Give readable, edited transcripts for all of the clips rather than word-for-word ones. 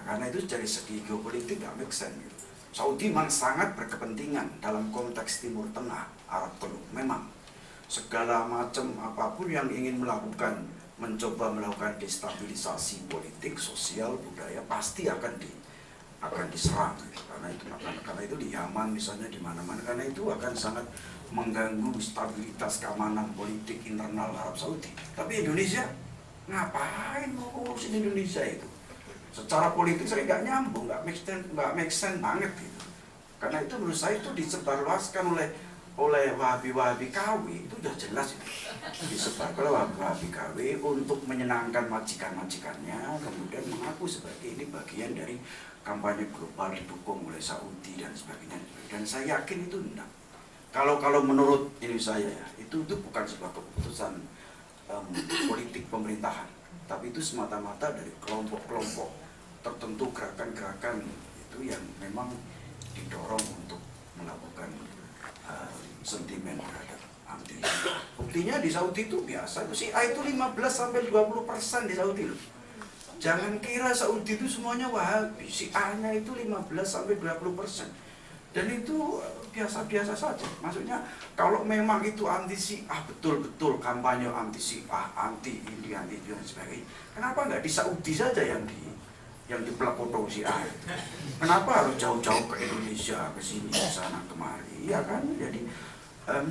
karena itu dari segi geopolitik nggak make sense gitu. Saudi memang sangat berkepentingan dalam konteks Timur Tengah, Arab Teluk. Memang segala macam apapun yang ingin mencoba melakukan destabilisasi politik, sosial, budaya pasti akan diserang gitu. Karena itu di Yaman misalnya, di mana-mana, karena itu akan sangat mengganggu stabilitas keamanan politik internal Arab Saudi. Tapi Indonesia ngapain mau ngurusin Indonesia itu? Secara politik saya nggak nyambung, nggak make sense banget gitu. Karena itu menurut saya itu disebarluaskan oleh Wahabi KW, itu udah jelas itu. Disebarkan oleh Wahabi KW untuk menyenangkan majikan-majikannya, kemudian mengaku sebagai ini bagian dari kampanye global didukung oleh Saudi dan sebagainya. Dan saya yakin itu enggak. Kalau menurut ini saya ya, itu bukan sebuah keputusan politik pemerintahan, tapi itu semata-mata dari kelompok-kelompok tertentu, gerakan-gerakan itu yang memang didorong untuk melakukan sentimen terhadap anti. Buktinya di Saudi itu biasa, Syiah itu 15-20% di Saudi loh. Jangan kira Saudi itu semuanya Wahabi, Syiahnya itu 15-20%. Dan itu biasa-biasa saja. Maksudnya kalau memang itu anti Syiah, betul-betul kampanye anti Syiah, anti ini, anti itu dan sebagainya, kenapa nggak di Saudi saja yang dipelopori Syiah? Kenapa harus jauh-jauh ke Indonesia, ke sini, ke sana, kemari? Ya kan? Jadi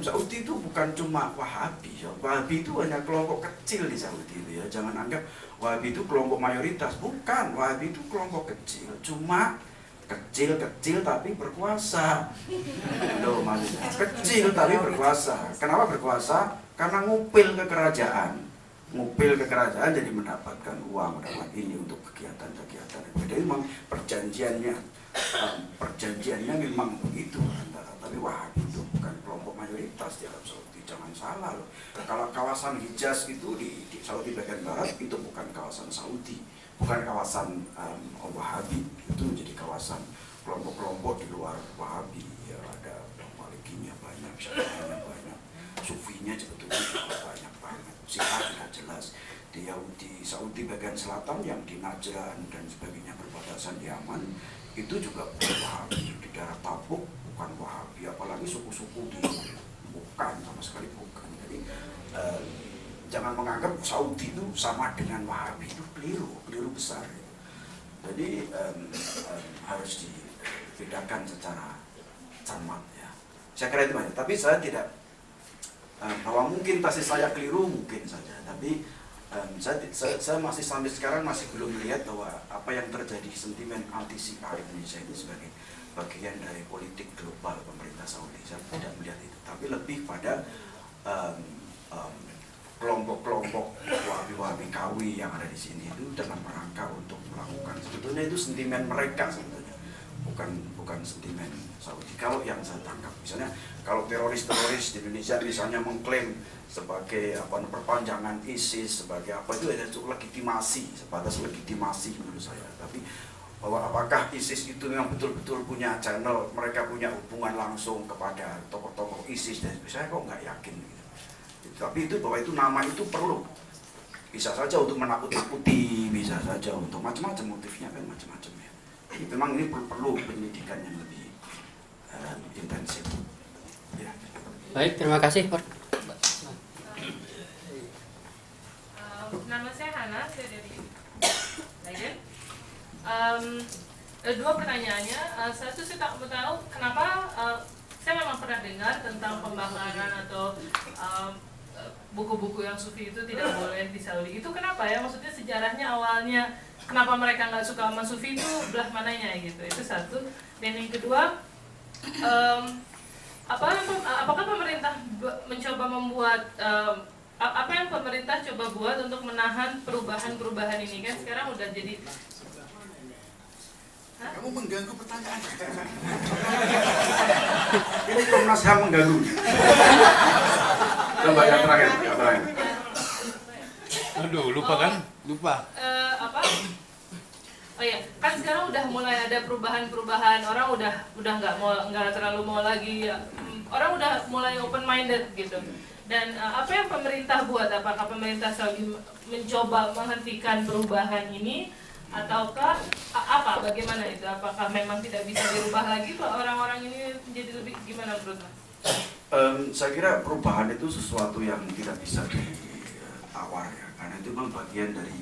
Saudi itu bukan cuma Wahabi. Wahabi itu hanya kelompok kecil di Saudi itu ya. Jangan anggap Wahabi itu kelompok mayoritas. Bukan, Wahabi itu kelompok kecil. Cuma kecil tapi berkuasa. Loh, maksudnya kecil tapi berkuasa. Kenapa berkuasa? Karena ngupil ke kerajaan jadi mendapatkan uang, mendapat ini untuk kegiatan-kegiatan. Jadi memang perjanjiannya memang begitu antara. Tapi Wahabi itu bukan kelompok mayoritas di Arab Saudi, jangan salah loh. Kalau kawasan Hijaz itu di Saudi bagian barat itu bukan kawasan Saudi, bukan kawasan Wahabi, itu menjadi kawasan kelompok-kelompok di luar Wahabi. Ya ada Malikinya banyak, Syafi'inya banyak, Sufinya sebetulnya juga banyak banget. Syiah sudah jelas. Di Saudi bagian selatan yang di Najran dan sebagainya berbatasan Yaman itu juga bukan Wahabi. Di daerah Tabuk bukan Wahabi, apalagi suku-suku bukan, sama sekali bukan. Jadi jangan menganggap Saudi itu sama dengan Wahabi, itu keliru besar. Jadi harus dibedakan secara cermat ya. Saya kira itu banyak, tapi saya tidak bahwa mungkin pasti saya keliru, mungkin saja, tapi saya masih sampai sekarang masih belum melihat bahwa apa yang terjadi sentimen anti Syiah Indonesia itu sebagai bagian dari politik global pemerintah Saudi. Saya tidak melihat itu, tapi lebih pada kelompok-kelompok Wahabi KW yang ada di sini itu dalam rangka untuk melakukan, sebetulnya itu sentimen mereka sebetulnya, bukan sentimen Saudi. Kalau yang saya tangkap, misalnya kalau teroris-teroris di Indonesia misalnya mengklaim sebagai perpanjangan ISIS, sebagai apa, itu hanya legitimasi, sebatas legitimasi menurut saya. Tapi bahwa apakah ISIS itu memang betul-betul punya channel, mereka punya hubungan langsung kepada tokoh-tokoh ISIS, dan saya kok nggak yakin gitu. Tapi itu bahwa itu nama itu perlu, bisa saja untuk menakut-nakuti, bisa saja untuk macam-macam, motifnya kan macam-macam ya. Jadi memang ini perlu pendidikan yang lebih intensif ya. Baik, terima kasih Pak. Nama saya Hana, saya dari Leiden. Dua pertanyaannya, satu saya mau tahu kenapa saya memang pernah dengar tentang pembakaran atau buku-buku yang sufi itu tidak boleh di Saudi. Itu kenapa ya? Maksudnya sejarahnya awalnya kenapa mereka nggak suka sama sufi itu belah mananya gitu? Itu satu. Dan yang kedua, apakah pemerintah mencoba membuat apa yang pemerintah coba buat untuk menahan perubahan-perubahan ini? Kan sekarang udah jadi. Kamu mengganggu pertanyaan. Ini Komnas HAM mengganggu. Coba yang terakhir. Aduh, lupa. Apa? Oh iya, kan sekarang udah mulai ada perubahan-perubahan, orang udah nggak terlalu mau lagi, orang udah mulai open minded gitu. Dan apa yang pemerintah buat? Apakah pemerintah Saudi mencoba menghentikan perubahan ini ataukah apa? Bagaimana itu? Apakah memang tidak bisa dirubah lagi Pak orang-orang ini menjadi lebih gimana menurut Mas? Saya kira perubahan itu sesuatu yang tidak bisa ditawar ya, karena itu memang bagian dari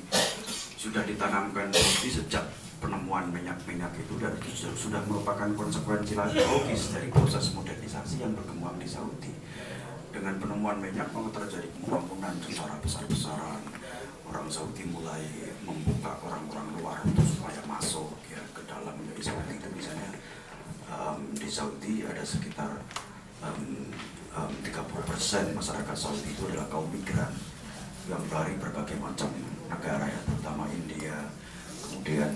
sudah ditanamkan sejak penemuan minyak itu, dan itu sudah merupakan konsekuensi logis dari proses modernisasi yang berkembang di Saudi. Dengan penemuan minyak maka terjadi pembangunan secara besar-besaran. Orang Saudi mulai membuka orang-orang luar untuk supaya masuk ya ke dalam. Jadi seperti itu misalnya di Saudi ada sekitar 30% masyarakat Saudi itu adalah kaum migran yang dari berbagai macam negara ya, terutama India, kemudian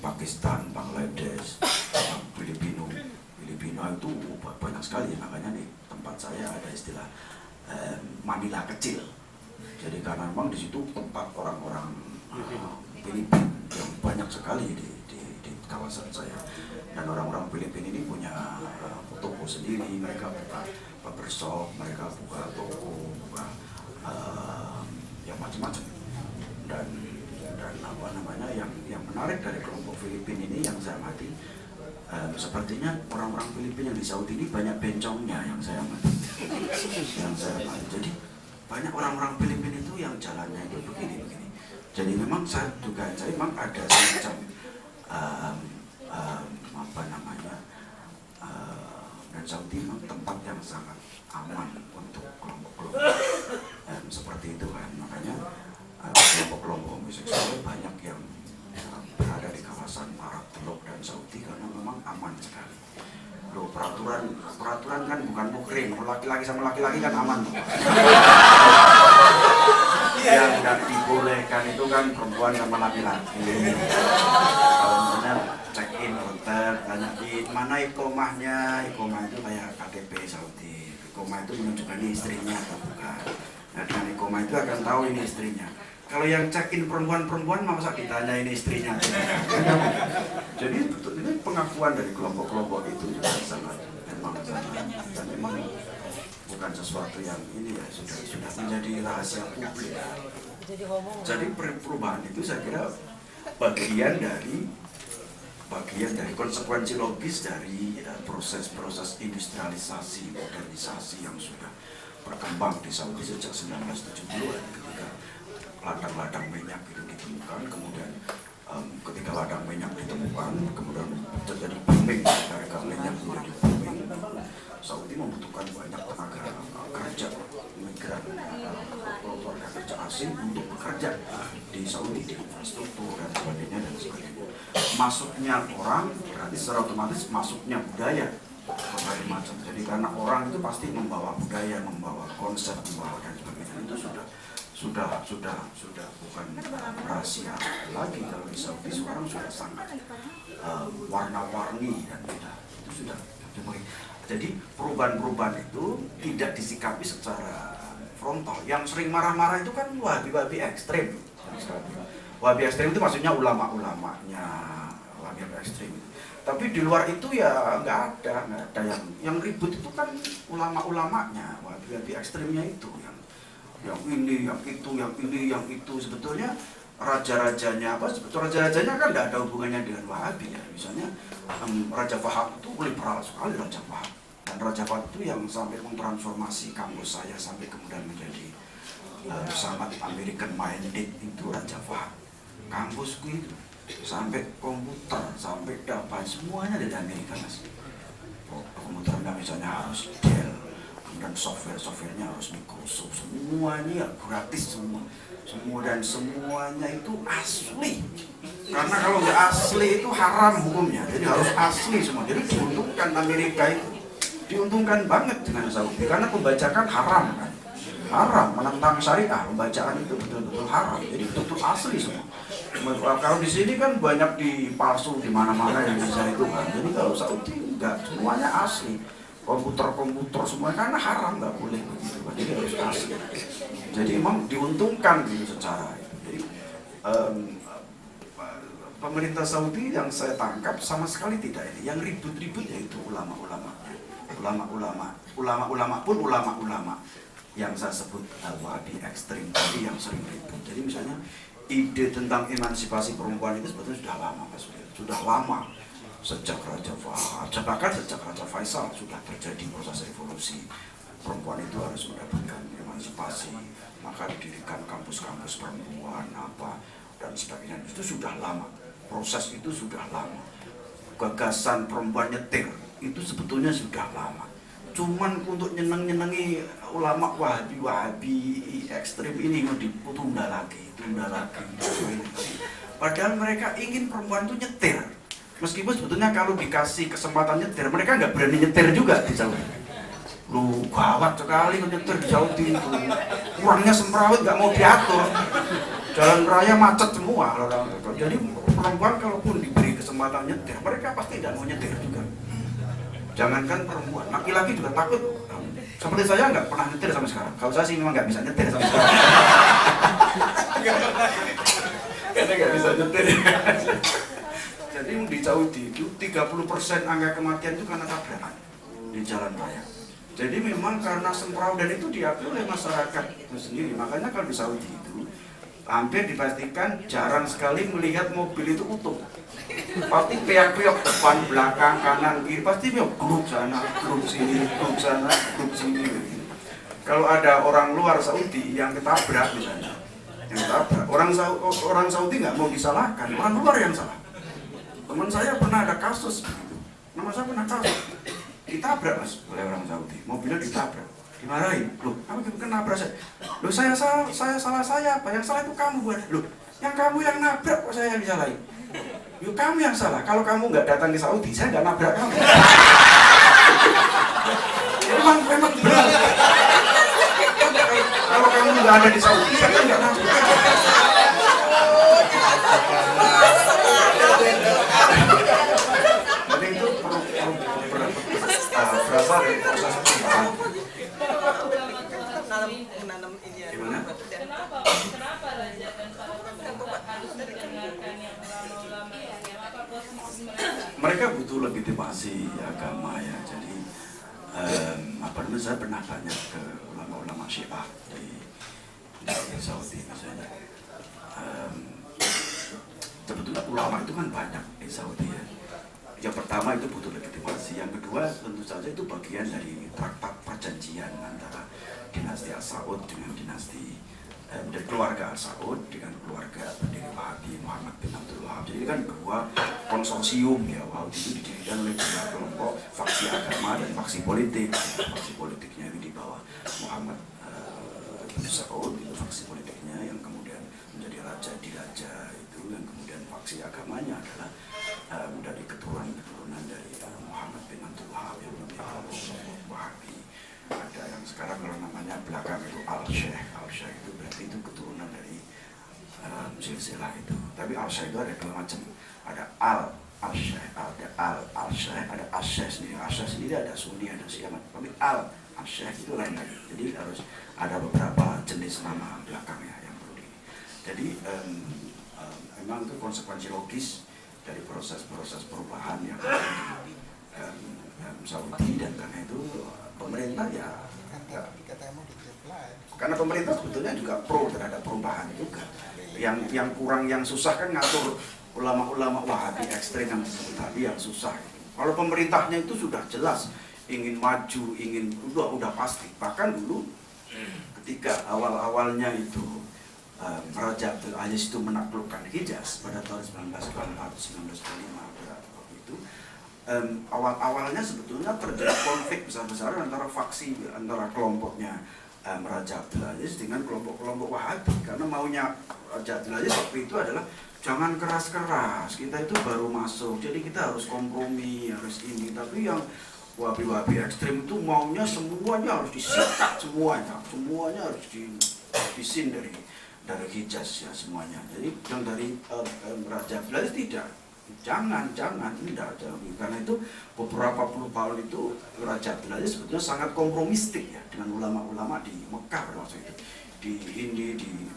Pakistan, Bangladesh, Filipina itu banyak sekali, makanya di tempat saya ada istilah Manila kecil. Jadi karena memang di situ tempat orang-orang Filipina yang banyak sekali di kawasan saya, dan orang-orang Filipina ini punya toko sendiri, mereka buka barbershop, mereka buka toko, buka yang macam-macam. Dan apa namanya yang menarik dari kelompok Filipina ini yang saya amati, sepertinya orang-orang Filipina yang di Saudi ini banyak bencongnya yang saya amati. Jadi banyak orang-orang Filipina itu yang jalannya itu begini. Jadi memang saya memang ada semacam dan Saudi memang tempat yang sangat aman untuk kelompok-kelompok seperti itu kan. Makanya kelompok-kelompok homoseksual banyak yang berada di kawasan Arab Teluk dan Saudi karena memang aman sekali. Loh, peraturan kan bukan mukrim, laki-laki sama laki-laki kan aman tuh. Yang tidak dibolehkan itu kan perempuan sama laki-laki. Kalau misalnya check-in hotel, tanyain mana iqomahnya, iqomah itu kayak KTP Saudi. Iqomah itu menunjukkan ini istrinya atau bukan. Nah, dengan iqomah itu akan tahu ini istrinya. Kalau yang check-in perempuan masa ditanya ini istrinya. Jadi ini pengakuan dari kelompok-kelompok itu juga sangat dan memang bukan sesuatu yang ini ya sudah menjadi rahasia publik. Jadi perubahan itu saya kira bagian dari konsekuensi logis dari proses-proses industrialisasi, modernisasi yang sudah berkembang di Saudi sejak 1970-an ketika ladang-ladang minyak itu ditemukan, kemudian ketika ladang minyak ditemukan, kemudian terjadi booming harga minyak menjadi booming. Saudi membutuhkan banyak tenaga kerja migran, keluarga kerja asing untuk bekerja di Saudi, di infrastruktur dan sebagainya. Masuknya orang berarti secara otomatis masuknya budaya berbagai macam. Jadi karena orang itu pasti membawa budaya, membawa konsep, membawa dan sebagainya. Itu sudah bukan rahasia lagi. Kalau di Saudi sekarang sudah sangat warna-warni dan itu sudah. Jadi perubahan-perubahan itu tidak disikapi secara frontal. Yang sering marah-marah itu kan wahabi ekstrem. Wahabi ekstrem itu maksudnya ulama-ulamanya wahabi ekstrem. Tapi di luar itu ya nggak ada yang ribut itu kan ulama-ulamanya wahabi ekstremnya itu yang ini, yang itu. Sebetulnya raja-rajanya kan tidak ada hubungannya dengan Wahabi ya. Misalnya Raja Fahad itu liberal sekali, Raja Fahad. Dan Raja Fahad itu yang sampai mentransformasi kampus saya sampai kemudian menjadi sangat American minded itu Raja Fahad. Kampusku itu sampai komputer, sampai apa semuanya dari Amerika mas. Komputernya misalnya harus Dell, kemudian softwarenya harus Microsoft, semuanya gratis semua dan semuanya itu asli. Karena kalau nggak asli itu haram hukumnya, jadi harus asli semua. Jadi diuntungkan Amerika itu, diuntungkan banget dengan Saudi karena pembajakan haram kan, haram menentang syariah, pembacaan itu betul-betul haram. Jadi betul-betul asli semua. Kalau di sini kan banyak dipalsu di mana-mana yang bisa itu kan. Jadi kalau Saudi enggak, semuanya asli. Komputer semua karena haram, nggak boleh begitu, jadi harus asli. Jadi memang diuntungkan gitu secara itu. Jadi pemerintah Saudi yang saya tangkap sama sekali tidak ini. Yang ribut-ribut yaitu ulama-ulamanya. Ulama-ulama pun ulama-ulama yang saya sebut wahabi ekstrim tadi yang sering ribut. Jadi misalnya ide tentang emansipasi perempuan itu sebetulnya sudah lama, Mas Surya. Sudah lama. Sejak bahkan sejak Raja Faisal sudah terjadi proses revolusi. Perempuan itu harus mendapatkan emansipasi, maka didirikan kampus-kampus perempuan apa dan sebagainya. Itu sudah lama. Proses itu sudah lama. Gagasan perempuan nyetir itu sebetulnya sudah lama. Cuman untuk nyenengi ulama wahabi ekstrim ini mau ditunda lagi. Padahal mereka ingin perempuan itu nyetir. Meskipun sebetulnya kalau dikasih kesempatan nyetir, mereka nggak berani nyetir juga di Saudi. Lu gawat sekali nyetir di Saudi itu. Kurangnya semrawut nggak mau diatur. Jalan raya macet semua. Jadi perempuan kalaupun diberi kesempatan nyetir, mereka pasti tidak mau nyetir juga. Jangankan perempuan, laki-laki juga takut. Seperti saya nggak pernah nyetir sampai sekarang. Kalau saya sih memang nggak bisa nyetir sampai sekarang. Karena nggak bisa nyetir. Jadi di Saudi itu 30% angka kematian itu karena tabrakan di jalan raya. Jadi memang karena semprau dan itu diakui oleh masyarakat itu sendiri. Makanya kalau di Saudi itu hampir dipastikan jarang sekali melihat mobil itu utuh. Pasti piak-piak depan, belakang, kanan, kiri, pasti piak grup sana, grup sini, grup sana, grup sini. Kalau ada orang luar Saudi yang ketabrak misalnya, orang Saudi nggak mau disalahkan, orang luar yang salah. Teman saya pernah ada kasus begitu. Nama saya pernah kasus. Ditabrak Mas oleh orang Saudi. Mobilnya ditabrak. Dimarahin. Loh, kamu kenapa saya? Loh, saya salah saya apa? Yang salah itu kamu buat. Loh, yang kamu yang nabrak kok saya yang disalahin? Yuk kamu yang salah. Kalau kamu nggak datang ke Saudi, saya nggak nabrak kamu. memang benar. Kalau kamu nggak ada di Saudi, saya nggak nabrak. Berasal dari proses perubahan. Kenapa Raja dan para pemerintah harus mendengarkan yang ulama-ulama ini? Apa posisi mereka? Mereka butuh legitimasi agama ya. Jadi saya pernah tanya ke ulama-ulama Syiah di Saudi misalnya. Sebetulnya ulama itu kan banyak di Saudi ya. Yang pertama itu butuh legitimasi, yang kedua tentu saja itu bagian dari traktat perjanjian antara dinasti As-Saud dengan dinasti dari keluarga As-Saud dengan keluarga pendiri Wahabi Muhammad bin Abdul Wahab. Jadi kan dua konsorsium ya, Wahabi itu didirikan oleh dua kelompok faksi agama dan faksi politik. Faksi politiknya itu di bawah Muhammad bin Saud, itu faksi politiknya yang kemudian menjadi raja di raja itu, yang kemudian faksi agamanya adalah dari keturunan dari Muhammad bin Abdul Wahab yang namanya Wahabi. Ada yang sekarang kalau namanya belakang itu Al-Sheikh itu berarti itu keturunan dari silsilah itu. Tapi Al-Sheikh itu ada dua macam. Ada Al-Sheikh, ada Al-Sheikh, ada Al-Sheikh sendiri. Al-Sheikh sendiri ada Sunni, ada Syiah. Tapi Al-Sheikh itu lain lagi. Jadi harus ada beberapa jenis nama belakangnya yang perlu di. Jadi memang itu konsekuensi logis dari proses-proses perubahan yang ada di Saudi, dan karena itu pemerintah ya karena pemerintah sebetulnya juga pro terhadap perubahan juga. Yang kurang, yang susah kan ngatur ulama-ulama Wahabi ekstrem yang disebut tadi yang susah. Kalau pemerintahnya itu sudah jelas ingin maju, ingin udah pasti. Bahkan dulu ketika awal-awalnya itu Raja Abdul Aziz itu menaklukkan Hijaz pada tahun 1924-1925 waktu itu, awal-awalnya sebetulnya terjadi konflik besar-besaran antara kelompoknya Raja Abdul Aziz dengan kelompok-kelompok Wahabi, karena maunya Raja Abdul Aziz waktu itu adalah jangan keras-keras, kita itu baru masuk, jadi kita harus kompromi, harus ini. Tapi yang Wahabi ekstrem itu maunya semuanya harus disikat, semuanya harus disin dari Hijaz ya semuanya. Jadi yang dari Raja Abdul Aziz tidak, jangan, karena itu beberapa puluh tahun itu Raja Abdul Aziz sebetulnya sangat kompromistik ya dengan ulama-ulama di Mekah pada waktu itu.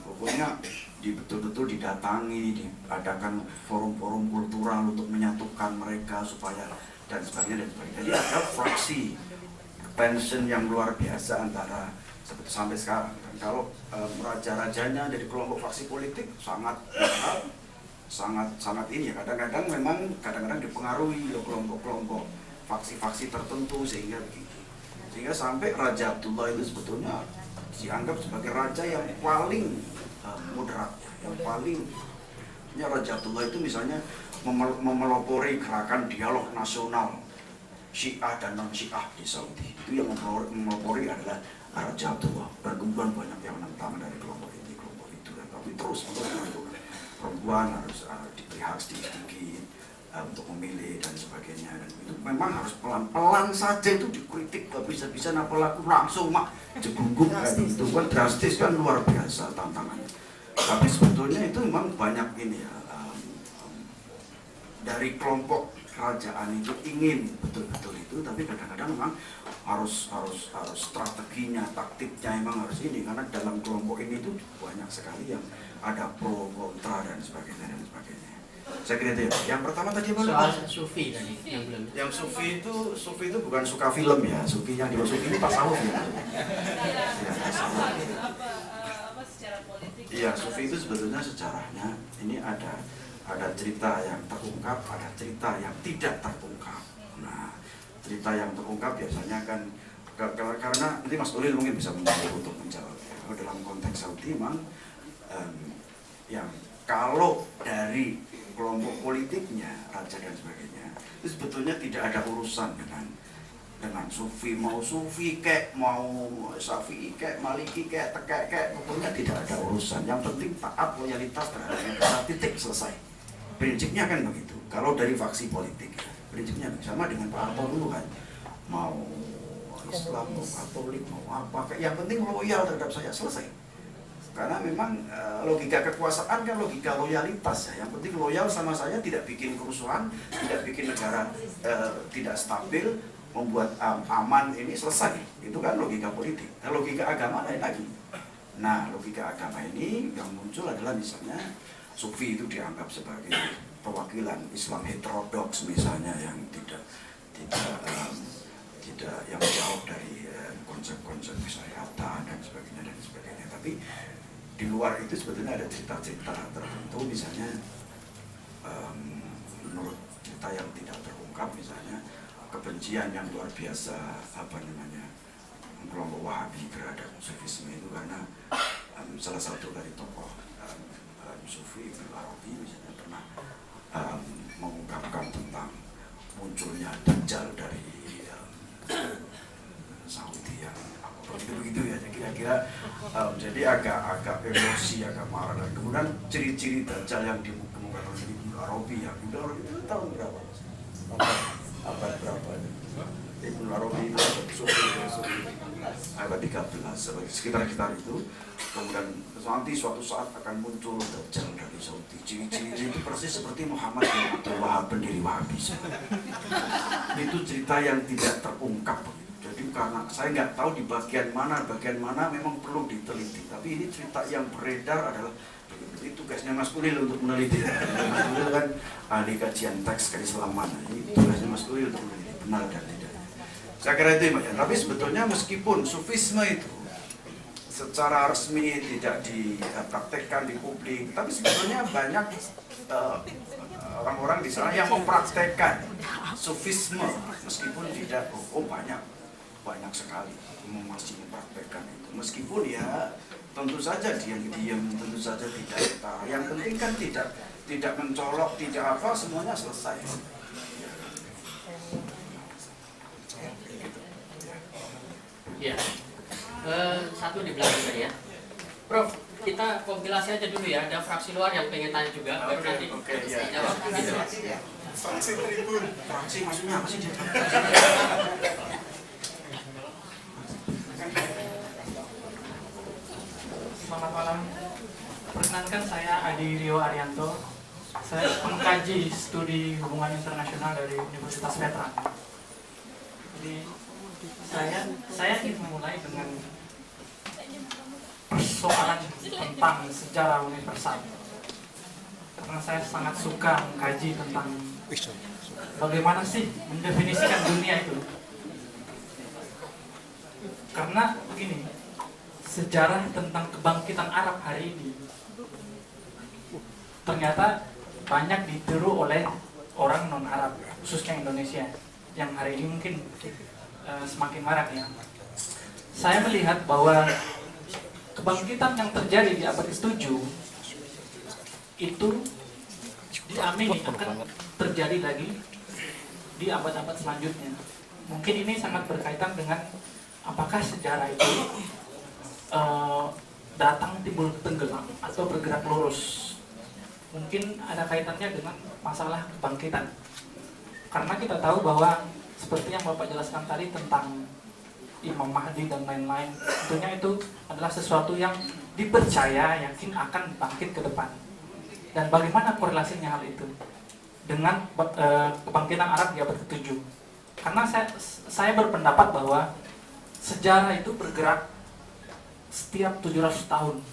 Pokoknya betul-betul didatangi, diadakan forum-forum kultural untuk menyatukan mereka supaya dan sebagainya. Jadi ada fraksi tension yang luar biasa antara sampai sekarang. Dan kalau raja-rajanya dari kelompok faksi politik sangat ini ya, kadang-kadang dipengaruhi oleh kelompok-kelompok faksi-faksi tertentu sehingga begitu. Sehingga sampai Raja Abdullah itu sebetulnya dianggap sebagai raja yang paling moderat, yang paling Raja Abdullah itu misalnya memelopori gerakan dialog nasional Syiah dan non Syiah di Saudi. Itu yang memelopori adalah Raja Abdullah, dan kemudian banyak yang menentang dari kelompok ini, kelompok itu, dan tapi terus untuk melakukan perempuan harus diberi hak sedikit untuk memilih dan sebagainya. Dan itu memang harus pelan-pelan saja itu dikritik, gak bisa-bisa pelaku langsung mak jegungguk kan, itu kan drastis kan, luar biasa tantangannya. Tapi sebetulnya itu memang banyak ini ya, dari kelompok kerajaan itu ingin betul-betul itu, tapi kadang-kadang memang harus strateginya, taktiknya memang harus ini, karena dalam kelompok ini itu banyak sekali yang ada pro kontra dan sebagainya. Saya kira itu ya. Yang pertama tadi apa? Soal sufi tadi yang belum. Yang sufi itu bukan suka film ya, sufi yang dimaksud ini tasawuf ya. Apa secara politik? Iya, sufi itu sebetulnya sejarahnya ini ada cerita yang terungkap, ada cerita yang tidak terungkap. Nah, cerita yang terungkap biasanya kan karena nanti Mas Ulil mungkin bisa menjawab untuk menjawab. Kalau dalam konteks Saudi memang yang kalau dari kelompok politiknya, raja dan sebagainya, itu sebetulnya tidak ada urusan dengan sufi, mau sufi kek, mau syafi'i kek, maliki kek, tekek kek, pokoknya tidak ada urusan. Yang penting taat, loyalitas terhadap negara, titik, selesai. Prinsipnya kan begitu. Kalau dari faksi politik, prinsipnya sama dengan Pak Harto dulu kan, mau Islam, mau Katolik, mau apa, yang penting loyal terhadap saya, selesai. Karena memang logika kekuasaan kan logika loyalitas ya. Yang penting loyal sama saya, tidak bikin kerusuhan, tidak bikin negara tidak stabil, membuat aman, ini selesai. Itu kan logika politik. Nah, logika agama lain lagi. Nah, logika agama ini yang muncul adalah misalnya sufi itu dianggap sebagai perwakilan Islam heterodoks misalnya, yang tidak yang jauh dari konsep-konsep kesyariatan dan sebagainya. Tapi di luar itu sebetulnya ada cerita-cerita tertentu, misalnya menurut cerita yang tidak terungkap, misalnya kebencian yang luar biasa kelompok Wahabi terhadap Sufisme itu karena salah satu dari tokoh Sufi Ibnu Arabi misalnya pernah mengungkapkan tentang munculnya Dajjal dari Saudi yang begitu ya, kira-kira jadi agak emosi, agak marah. Dan kemudian ciri-ciri Dajjal yang dikemukakan oleh Ibnu Arabi, itu tahun berapa? Abad berapa? Ibnu Arabi itu abad 13, sekitar itu. Kemudian nanti suatu saat akan muncul Dajjal dari Saudi. Ciri-ciri itu persis seperti Muhammad bin Abdul Wahab, pendiri Wahabi. Itu cerita yang tidak terungkap. Jadi karena saya nggak tahu di bagian mana memang perlu diteliti. Tapi ini cerita yang beredar adalah itu tugasnya Mas Ulil untuk meneliti. Mas Ulil kan ahli kajian teks keislaman. Ini tugasnya Mas Ulil untuk meneliti benar dan tidak. Saya kira itu ya. Tapi sebetulnya meskipun sufisme itu secara resmi tidak dipraktekkan di publik, tapi sebetulnya banyak orang-orang di sana yang mempraktekkan sufisme meskipun tidak banyak sekali masih mempraktekkan itu, meskipun ya tentu saja diam-diam, tentu saja tidak utara. Yang penting kan tidak mencolok, tidak apa, semuanya selesai. Ya, satu di belakang tadi ya, Prof. Kita kompilasi aja dulu ya. Ada fraksi luar yang pengen tanya juga, baru nanti jawab. Gitu. Fraksi tribun. Fraksi maksudnya apa sih? Selamat malam. Perkenalkan, saya Adi Rio Arianto. Saya pengkaji studi hubungan internasional dari Universitas Veteran. Jadi saya ingin memulai dengan persoalan tentang sejarah universal. Karena saya sangat suka mengkaji tentang bagaimana sih mendefinisikan dunia itu. Karena begini, sejarah tentang kebangkitan Arab hari ini ternyata banyak ditiru oleh orang non-Arab, khususnya Indonesia, yang hari ini mungkin semakin marak ya. Saya melihat bahwa kebangkitan yang terjadi di abad ke-7 itu diamini akan terjadi lagi di abad-abad selanjutnya. Mungkin ini sangat berkaitan dengan apakah sejarah itu datang timbul tenggelam atau bergerak lurus. Mungkin ada kaitannya dengan masalah kebangkitan. Karena kita tahu bahwa seperti yang Bapak jelaskan tadi tentang Imam Mahdi dan lain-lain, tentunya itu adalah sesuatu yang dipercaya yakin akan bangkit ke depan. Dan bagaimana korelasinya hal itu dengan kebangkitan Arab di abad ke-7? Karena saya berpendapat bahwa sejarah itu bergerak setiap 700 tahun.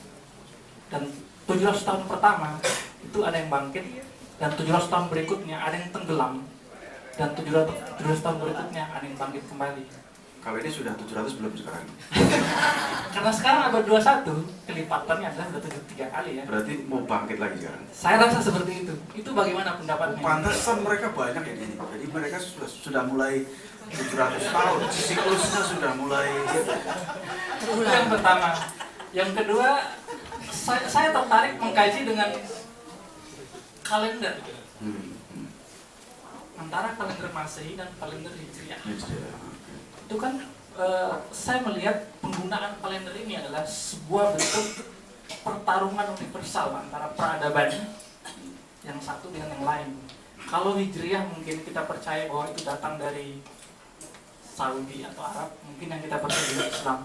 Dan 700 tahun pertama itu ada yang bangkit, dan 700 tahun berikutnya ada yang tenggelam, dan 700 tahun berikutnya ada yang bangkit kembali. Kalau ini sudah 700 belum sekarang? Karena sekarang abad 21, kelipatannya adalah sudah 73 kali ya. Berarti mau bangkit lagi sekarang? Saya rasa seperti itu. Itu bagaimana pendapatnya? Pantesan mereka banyak yang ini. Jadi mereka sudah mulai 700 tahun, siklusnya sudah mulai. Itu yang pertama. Yang kedua, saya tertarik mengkaji dengan kalender. Antara kalender Masehi dan kalender Hijriah. Itu kan saya melihat penggunaan kalender ini adalah sebuah bentuk pertarungan universal antara peradaban yang satu dengan yang lain. Kalau Hijriah mungkin kita percaya bahwa itu datang dari Saudi atau Arab, mungkin yang kita percaya juga Islam.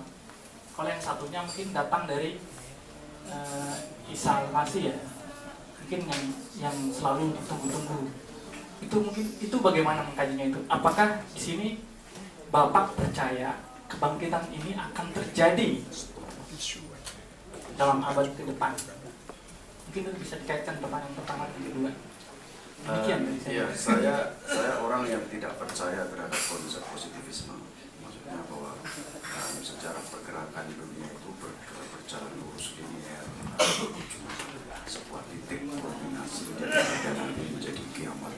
Kalau yang satunya mungkin datang dari Isa al-Masih ya, mungkin yang selalu ditunggu-tunggu. Itu mungkin itu bagaimana mengkajinya itu? Apakah di sini Bapak percaya kebangkitan ini akan terjadi dalam abad ke depan? Mungkin itu bisa dikaitkan pertanyaan pertama dan kedua. Demikian dari saya. Saya orang yang tidak percaya terhadap konsep positivisme. Maksudnya bahwa sejarah pergerakan dunia itu berjalan lurus linear, sebuah titik kulminasi dan nanti menjadi kiamat.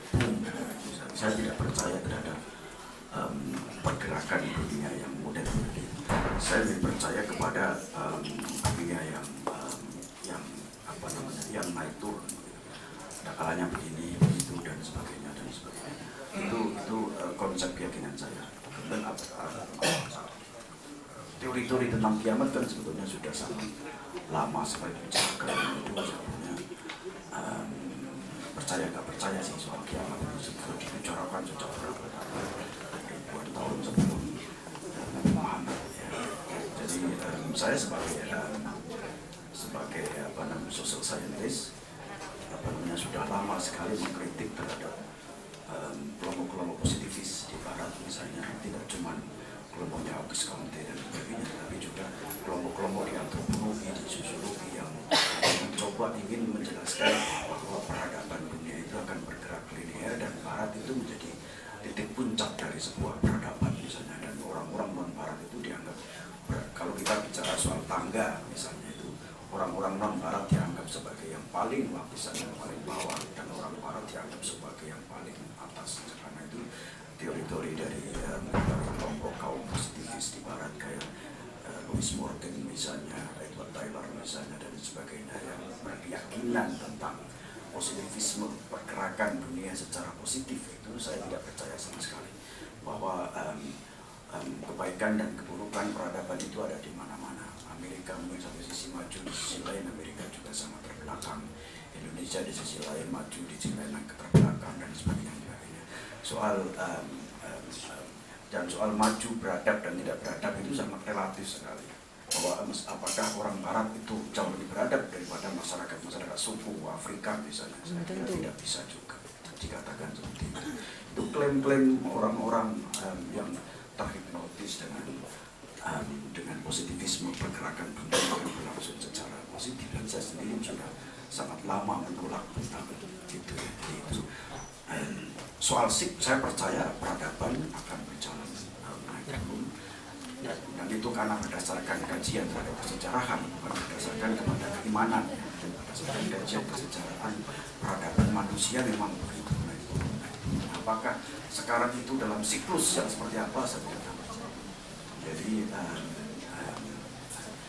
Saya tidak percaya terhadap pergerakan dunia yang modern ini. Saya lebih percaya kepada dunia yang yang naik turun. Ada kalanya begini, begitu dan sebagainya dan sebagainya. Itu konsep keyakinan saya. Dan teori-teori tentang kiamat kan sebetulnya sudah sangat lama sekali dibicarakan. Itu sebetulnya percaya nggak percaya sih soal kiamat itu sudah dibicarakan sejak berapa ribuan tahun sebelum Nabi Muhammad. Ya. Jadi saya sebagai social scientist sudah lama sekali mengkritik terhadap kelompok-kelompok positivis di Barat misalnya, tidak cuma kelompoknya Auguste Comte dan sebagainya, tapi juga kelompok-kelompok di antropologi, di sosiologi yang mencoba ingin menjelaskan bahwa peradaban dunia itu akan bergerak linear dan Barat itu menjadi titik puncak dari sebuah peradaban misalnya, dan orang-orang non-Barat itu dianggap, kalau kita bicara soal tangga misalnya, itu orang-orang non-Barat dianggap sebagai yang paling lapisan yang paling bawah, dan orang Barat dianggap sebagai yang paling atas. Karena itu teori-teori dari kelompok kaum positivis di Barat kayak Louis Morgan misalnya, Edward Tyler misalnya dan sebagainya, yang berkeyakinan tentang positivisme pergerakan dunia secara positif, itu saya tidak percaya sama sekali bahwa kebaikan dan keburukan peradaban itu ada di mana-mana. Amerika mungkin satu sisi maju, di sisi lain Amerika juga sangat terbelakang. Indonesia di sisi lain maju, di sisi lain keterbelakang dan sebagainya. Soal maju beradab dan tidak beradab itu sangat relatif sekali. Bahwa apakah orang Barat itu jauh lebih beradab daripada masyarakat suku Afrika misalnya, saya kira tidak bisa juga dikatakan seperti itu. Itu klaim-klaim orang-orang yang terhipnotis dengan positivisme pergerakan dunia yang berlangsung secara positif, dan saya sendiri sudah sangat lama menolak tentang itu. Soal saya percaya peradaban akan berjalan naik turun. Dan itu karena berdasarkan kajian terhadap kesejarahan, bukan berdasarkan kepada keimanan, berdasarkan kajian kesejarahan peradaban manusia memang begitu. Apakah sekarang itu dalam siklus yang seperti apa saya tidak tahu. Jadi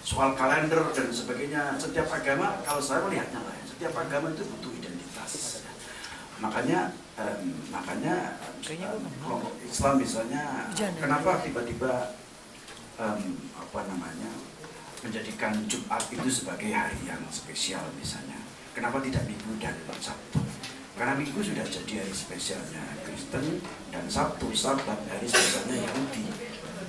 soal kalender dan sebagainya, setiap agama kalau saya melihatnya lah, setiap agama itu butuh identitas. Makanya kelompok Islam misalnya, kenapa tiba-tiba menjadikan Jumat itu sebagai hari yang spesial misalnya? Kenapa tidak Minggu dan Sabtu? Karena Minggu sudah jadi hari spesialnya Kristen dan Sabtu Sabat hari spesialnya Yahudi.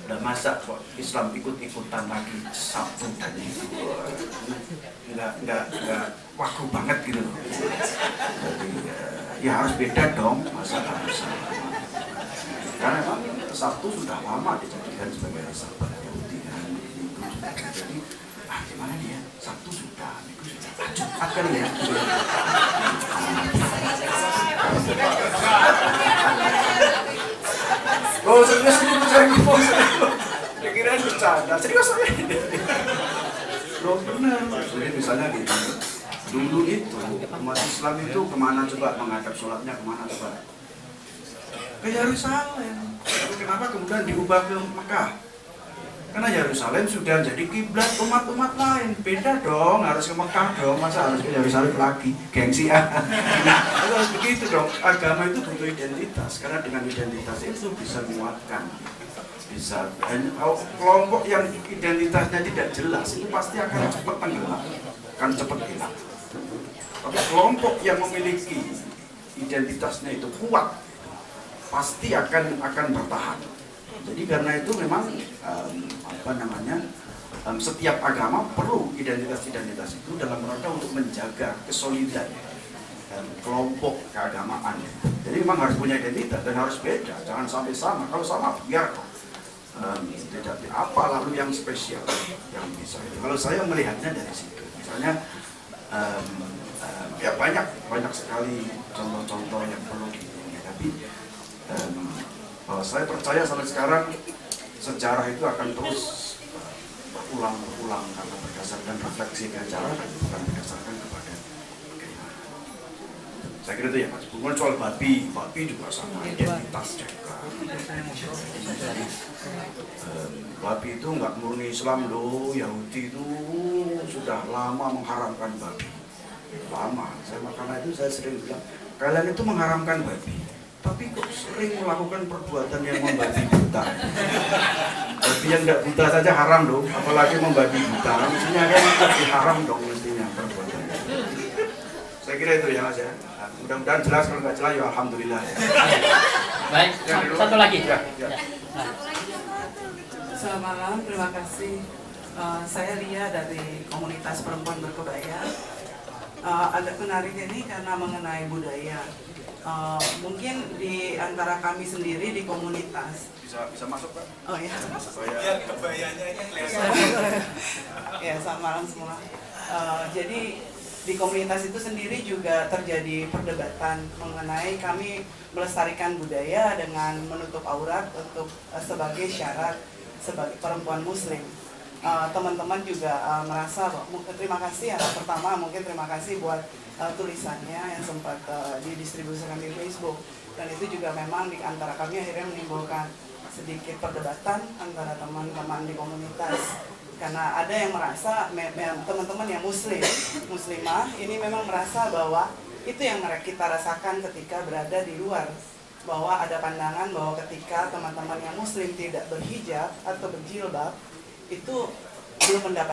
Udah masa kok Islam ikut-ikutan lagi Sabtu dan itu nggak waku banget gitu loh. Jadi ya harus beda dong, masa harus sama. Karena memang Sabtu sudah lama dijadikan sebagai hari Sabat Yahudi dan Minggu sudah. Jadi gimana dia? Sabtu sudah, Minggu sudah. Jumat kali ya. Oh serius ini saya ngomong saya kira bercanda, serius aja. Loh benar. Jadi misalnya gini, dulu itu umat Islam itu kemana coba menghadap sholatnya kemana coba? Ke Yerusalem. Kenapa kemudian diubah ke Mekah? Karena Yerusalem sudah jadi kiblat umat-umat lain. Beda dong, harus ke Mekah dong. Masa harus ke Yerusalem lagi? Gengsi ya. Harus begitu dong. Agama itu butuh identitas. Karena dengan identitas itu bisa menguatkan. Bisa. Dan kelompok yang identitasnya tidak jelas itu pasti akan cepat tenggelam, akan cepat hilang. Tapi kelompok yang memiliki identitasnya itu kuat, pasti akan bertahan. Jadi karena itu memang setiap agama perlu identitas-identitas itu dalam rangka untuk menjaga kesolidan kelompok keagamaan. Jadi memang harus punya identitas dan harus beda, jangan sampai sama. Kalau sama biar tidak apa lalu yang spesial yang bisa. Kalau saya melihatnya dari situ, misalnya ya banyak sekali contoh-contoh yang perlu diingat. Tapi saya percaya sampai sekarang sejarah itu akan terus berulang karena berdasarkan refleksi sejarah bukan berdasarkan kepada keimanan. Saya kira itu ya Mas. Bukan soal babi juga sama identitas juga. Jadi, babi itu nggak murni Islam loh, Yahudi itu sudah lama mengharamkan babi. Lama. Karena itu saya sering bilang kalian itu mengharamkan babi. Tapi kok sering melakukan perbuatan yang membabi buta. Babi yang tidak buta saja haram dong, apalagi membabi buta. Mestinya kan lebih haram dong mestinya perbuatan. Saya kira itu ya Mas ya. Mudah-mudahan jelas, kalau nggak jelas ya alhamdulillah ya. Baik, satu lagi. Ya. Selamat malam, terima kasih. Saya Lia dari komunitas perempuan berkebaya. Agak menarik ini karena mengenai budaya. Mungkin di antara kami sendiri di komunitas Bisa masuk Pak? Oh ya. Biar kebayanya ini kelihatan. Ya, selamat malam semua. Jadi di komunitas itu sendiri juga terjadi perdebatan mengenai kami melestarikan budaya dengan menutup aurat untuk sebagai syarat sebagai perempuan muslim. Teman-teman juga merasa, terima kasih ya, pertama mungkin terima kasih buat tulisannya yang sempat didistribusikan di Facebook, dan itu juga memang di antara kami akhirnya menimbulkan sedikit perdebatan antara teman-teman di komunitas, karena ada yang merasa teman-teman yang muslimah ini memang merasa bahwa itu yang kita rasakan ketika berada di luar, bahwa ada pandangan bahwa ketika teman-teman yang muslim tidak berhijab atau berjilbab itu belum mendapat